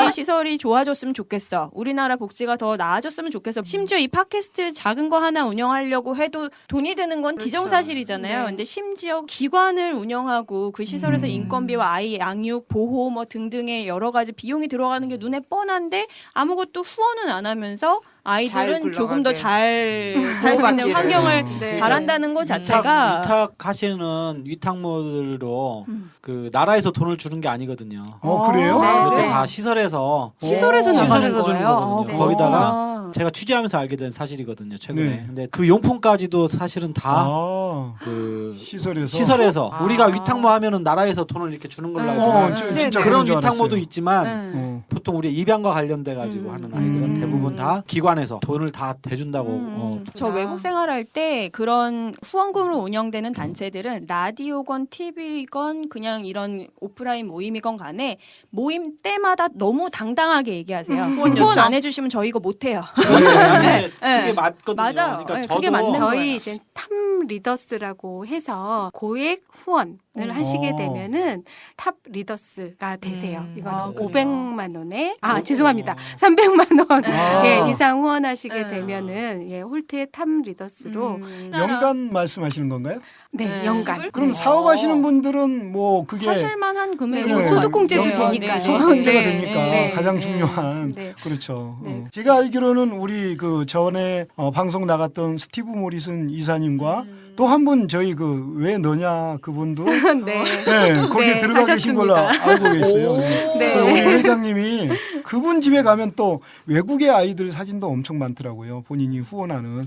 복지 시설이 좋아졌으면 좋겠어. 우리나라 복지가 더 나아졌으면 좋겠어. 심지어 이 팟캐스트 작은 거 하나 운영하려고 해도 돈이 드는 건 기정사실이잖아요. 네. 근데 심지어 기관을 운영하고 그 시설에서 인건비와 아이 양육, 보호 뭐 등등의 여러 가지 비용이 들어가는 게 눈에 뻔한데 아무것도 후원은 안 하면서 아이들은 조금 더 잘 살 수 있는 보호받기를. 환경을 네. 바란다는 것 자체가 위탁하시는 위탁모들로 그 나라에서 돈을 주는 게 아니거든요. 그래요? 네. 그것도 네. 다 시설에서 시설에서 나가는 시설에서 주는 거예요? 거거든요. 아, 거기다가 제가 취재하면서 알게 된 사실이거든요. 최근에. 네. 근데 그 용품까지도 사실은 다 아, 그 시설에서. 우리가 위탁모 하면은 나라에서 돈을 이렇게 주는 걸로 알고 있는데 진짜 그런 줄 위탁모도 알았어요. 있지만 보통 우리 입양과 관련돼 가지고 하는 아이들은 대부분 다 기관에서 돈을 다 대준다고 저 외국 생활할 때 그런 후원금으로 운영되는 단체들은 라디오건 TV건 그냥 이런 오프라인 모임이건 간에 모임 때마다 너무 당당하게 얘기하세요. 후원 안 해주시면 저희 이거 못해요. 네. 네. 그게 맞거든요. 맞아요. 그러니까 네, 저도 그게 맞는 거예요. 저희 이제 탑 리더스라고 해서 고액 후원을 하시게 되면은 탑 리더스가 되세요. 이거는 아, 그래요? 500만 원에 죄송합니다. 300만 원 아. 이상 후원하시게 되면은 홀트의 탑 리더스로 연간 말씀하시는 건가요? 네, 연간. 그럼 사업하시는 분들은 뭐 그게 하실만한 금액이 네, 뭐 소득공제도 되니까요. 소득공제가 네. 되니까 네. 가장 네. 중요한 네. 그렇죠. 네. 제가 알기로는 우리 그 전에 방송 나갔던 스티브 모리슨 이사님과 또 한 분 저희 그 왜 너냐 그분도 네. 네, 거기에 네, 들어가 계신 걸로 하셨습니다. 알고 계세요. 네. 네. 그리고 우리 회장님이 그분 집에 가면 또 외국의 아이들 사진도 엄청 많더라고요. 본인이 후원하는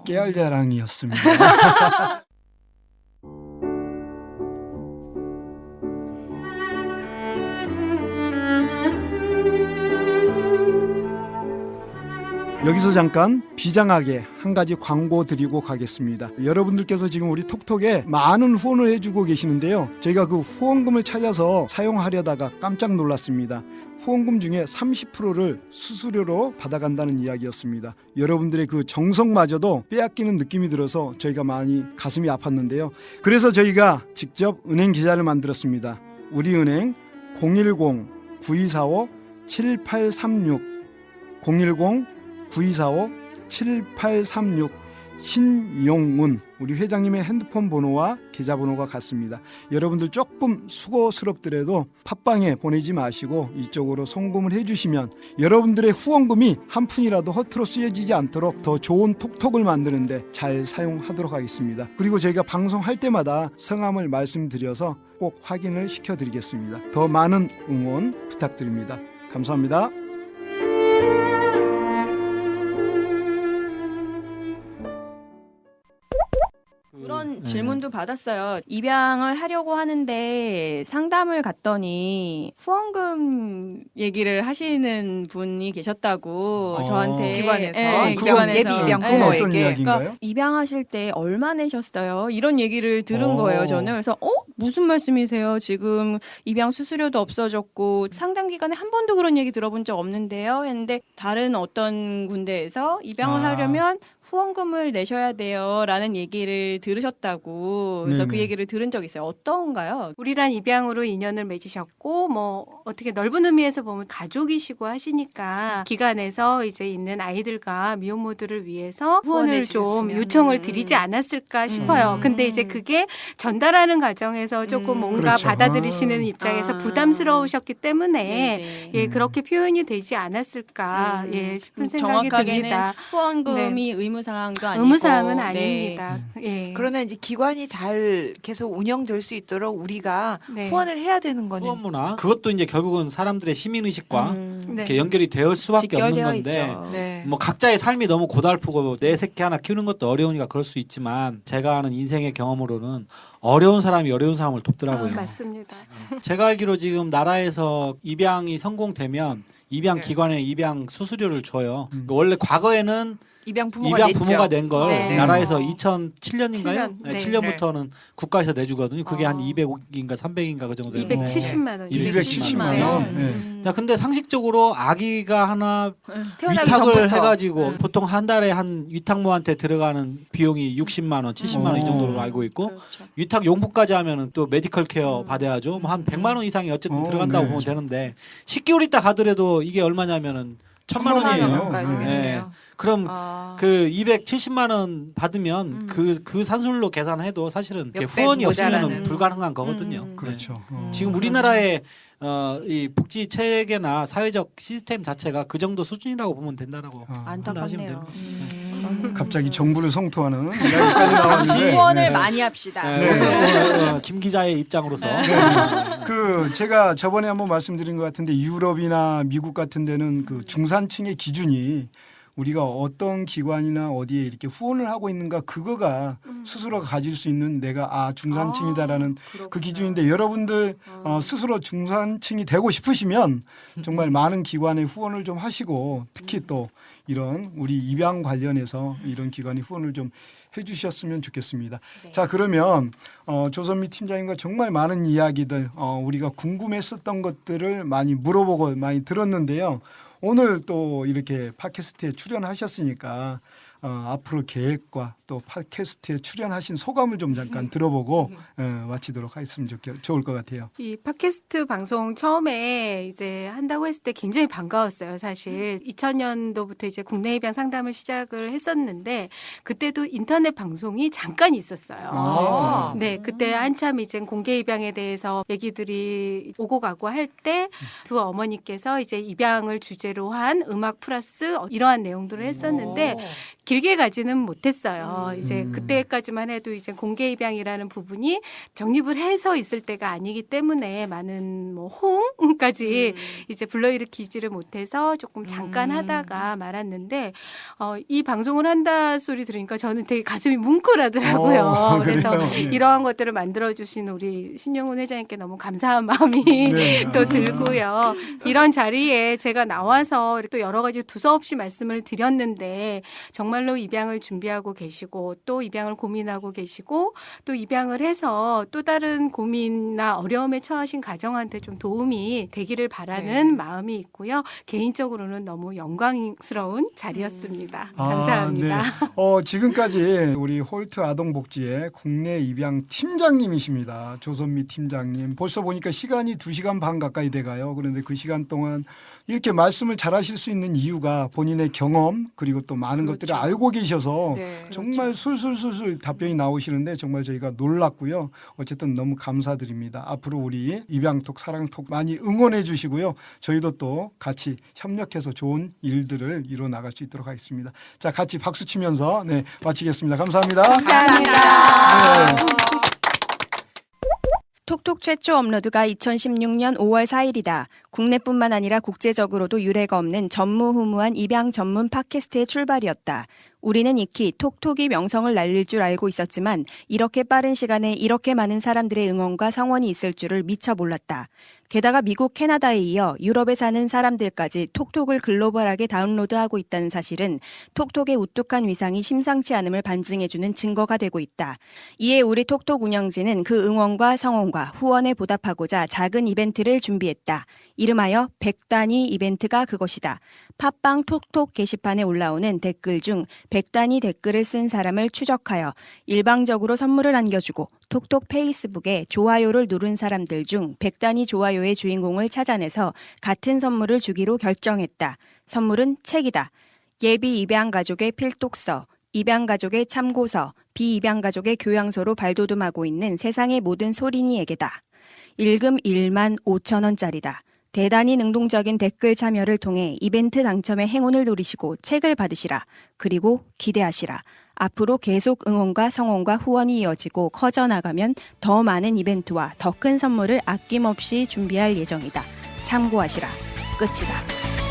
깨알 자랑이었습니다. 여기서 잠깐 비장하게 한 가지 광고 드리고 가겠습니다. 여러분들께서 지금 우리 톡톡에 많은 후원을 해주고 계시는데요. 저희가 그 후원금을 찾아서 사용하려다가 깜짝 놀랐습니다. 후원금 중에 30%를 수수료로 받아간다는 이야기였습니다. 여러분들의 그 정성마저도 빼앗기는 느낌이 들어서 저희가 많이 가슴이 아팠는데요. 그래서 저희가 직접 은행 계좌를 만들었습니다. 우리은행 010-9245-7836 010-9245-7836 신용운 우리 회장님의 핸드폰 번호와 계좌번호가 같습니다. 여러분들 조금 수고스럽더라도 팟빵에 보내지 마시고 이쪽으로 송금을 해주시면 여러분들의 후원금이 한 푼이라도 허투루 쓰여지지 않도록 더 좋은 톡톡을 만드는데 잘 사용하도록 하겠습니다. 그리고 저희가 방송할 때마다 성함을 말씀드려서 꼭 확인을 시켜드리겠습니다. 더 많은 응원 부탁드립니다. 감사합니다. 그런 질문도 받았어요. 입양을 하려고 하는데 상담을 갔더니 후원금 얘기를 하시는 분이 계셨다고 저한테 기관에서 네, 기관에서 예비 입양 그건 어떤 부모에게 이야기인가요? 그러니까 입양하실 때 얼마 내셨어요? 이런 얘기를 들은 어. 거예요. 저는 그래서 무슨 말씀이세요? 지금 입양 수수료도 없어졌고 상담 기간에 한 번도 그런 얘기 들어본 적 없는데요. 했는데 다른 어떤 군데에서 입양을 아. 하려면 후원금을 내셔야 돼요라는 얘기를 들으셨다고 그래서 그 네네. 얘기를 들은 적 있어요. 어떤가요? 우리란 입양으로 인연을 맺으셨고 뭐 어떻게 넓은 의미에서 보면 가족이시고 하시니까 기관에서 이제 있는 아이들과 미혼모들을 위해서 후원을 좀 후원해 요청을 드리지 않았을까 싶어요. 근데 이제 그게 전달하는 과정에서 조금 뭔가 그렇죠. 받아들이시는 입장에서 아. 부담스러우셨기 때문에 네네. 예 그렇게 표현이 되지 않았을까 예 싶은 생각이 정확하게는 듭니다. 후원금이 의무사항도 아니고 의무사항은 네. 아닙니다. 예. 그러나 이제 기관이 잘 계속 운영될 수 있도록 우리가 네. 후원을 해야 되는 거는 후원 문화 그것도 이제 결국은 사람들의 시민 의식과 네. 이렇게 연결이 되어 수밖에 없는 직결되어 건데 있죠. 네. 뭐 각자의 삶이 너무 고달프고 내 새끼 하나 키우는 것도 어려우니까 그럴 수 있지만 제가 아는 인생의 경험으로는 어려운 사람이 어려운 사람을 돕더라고요. 맞습니다. 제가 알기로 지금 나라에서 입양이 성공되면 입양 기관에 입양 수수료를 줘요. 원래 과거에는 입양 부모가 입양 냈죠. 부모가 낸 걸 네. 나라에서 2007년인가요? 7년. 네. 7년부터는 국가에서 내주거든요. 그게 한 어. 200억인가 300인가 그 정도 되는데 270만 원. 270만 네. 원. 음. 자, 근데 상식적으로 아기가 하나 태어나기 위탁을 전부터. 해가지고 보통 한 달에 한 위탁모한테 들어가는 비용이 60만 원, 70만 원 이 정도로 알고 있고 그렇죠. 위탁 용품까지 하면은 또 메디컬 케어 받아야죠. 뭐 한 100만 원 이상이 어쨌든 들어간다고 네. 보면 되는데 10개월 있다 가더라도 이게 얼마냐면은 1000만 원이에요. 네. 네. 그럼 아. 그 270만 원 받으면 그 산술로 계산해도 사실은 이렇게 몇백 후원이 모자라는. 없으면 불가능한 거거든요. 네. 그렇죠. 지금 우리나라의 이 복지 체계나 사회적 시스템 자체가 그 정도 수준이라고 보면 된다라고 하시면 안타깝네요. 됩니다. 갑자기 정부를 성토하는 이야기까지 나왔는데 후원을 네. 많이 합시다. 네, 오늘 김 기자의 입장으로서 그 제가 저번에 한번 말씀드린 것 같은데 유럽이나 미국 같은 데는 그 중산층의 기준이 우리가 어떤 기관이나 어디에 이렇게 후원을 하고 있는가 그거가 스스로가 가질 수 있는 내가 중산층이다라는 그 기준인데 여러분들 스스로 중산층이 되고 싶으시면 정말 많은 기관에 후원을 좀 하시고 특히 또 이런 우리 입양 관련해서 이런 기관이 후원을 좀 해주셨으면 좋겠습니다. 자 그러면 조선미 팀장님과 정말 많은 이야기들 우리가 궁금했었던 것들을 많이 물어보고 많이 들었는데요. 오늘 또 이렇게 팟캐스트에 출연하셨으니까 앞으로 계획과 또 팟캐스트에 출연하신 소감을 좀 잠깐 들어보고 마치도록 하겠으면 좋을 것 같아요. 이 팟캐스트 방송 처음에 이제 한다고 했을 때 굉장히 반가웠어요, 사실. 2000년도부터 이제 국내 입양 상담을 시작을 했었는데 그때도 인터넷 방송이 잠깐 있었어요. 아. 네, 그때 한참 이제 공개 입양에 대해서 얘기들이 오고 가고 할 때 두 어머니께서 이제 입양을 주제로 한 음악 플러스 이러한 내용들을 했었는데 길게 가지는 못했어요. 이제 그때까지만 해도 이제 공개 입양이라는 부분이 정립을 해서 있을 때가 아니기 때문에 많은 뭐 호응까지 이제 불러일으키지를 못해서 조금 잠깐 하다가 말았는데 이 방송을 한다 소리 들으니까 저는 되게 가슴이 뭉클하더라고요. 그래서 그래요? 네. 이러한 것들을 만들어주신 우리 신용훈 회장님께 너무 감사한 마음이 네. 또 들고요. 이런 자리에 제가 나와서 또 여러 가지 두서없이 말씀을 드렸는데 정말로 입양을 준비하고 계시고 또 입양을 고민하고 계시고 또 입양을 해서 또 다른 고민이나 어려움에 처하신 가정한테 좀 도움이 되기를 바라는 마음이 있고요. 개인적으로는 너무 영광스러운 자리였습니다. 감사합니다. 네. 지금까지 우리 홀트 아동복지의 국내 입양 팀장님이십니다. 조선미 팀장님. 벌써 보니까 시간이 2시간 반 가까이 돼가요. 그런데 그 시간 동안 이렇게 말씀을 잘하실 수 있는 이유가 본인의 경험 그리고 또 많은 것들을 알고 계셔서 네. 정말 술술술술 답변이 나오시는데 정말 저희가 놀랐고요. 어쨌든 너무 감사드립니다. 앞으로 우리 입양톡 사랑톡 많이 응원해 주시고요. 저희도 또 같이 협력해서 좋은 일들을 이루어 나갈 수 있도록 하겠습니다. 자, 같이 박수 치면서 네, 마치겠습니다. 감사합니다. 감사합니다. 네. 톡톡 최초 업로드가 2016년 5월 4일이다. 국내뿐만 아니라 국제적으로도 유례가 없는 전무후무한 입양 전문 팟캐스트의 출발이었다. 우리는 익히 톡톡이 명성을 날릴 줄 알고 있었지만 이렇게 빠른 시간에 이렇게 많은 사람들의 응원과 성원이 있을 줄을 미처 몰랐다. 게다가 미국, 캐나다에 이어 유럽에 사는 사람들까지 톡톡을 글로벌하게 다운로드하고 있다는 사실은 톡톡의 우뚝한 위상이 심상치 않음을 반증해주는 증거가 되고 있다. 이에 우리 톡톡 운영진은 그 응원과 성원과 후원에 보답하고자 작은 이벤트를 준비했다. 이름하여 100단위 이벤트가 그것이다. 팟빵 톡톡 게시판에 올라오는 댓글 중 100단위 댓글을 쓴 사람을 추적하여 일방적으로 선물을 안겨주고 톡톡 페이스북에 좋아요를 누른 사람들 중 100단위 좋아요의 주인공을 찾아내서 같은 선물을 주기로 결정했다. 선물은 책이다. 예비 입양 가족의 필독서, 입양 가족의 참고서, 비입양 가족의 교양서로 발돋움하고 있는 세상의 모든 소린이에게다. 일금 1만 5천 원짜리다. 대단히 능동적인 댓글 참여를 통해 이벤트 당첨의 행운을 누리시고 책을 받으시라. 그리고 기대하시라. 앞으로 계속 응원과 성원과 후원이 이어지고 커져나가면 더 많은 이벤트와 더 큰 선물을 아낌없이 준비할 예정이다. 참고하시라. 끝이다.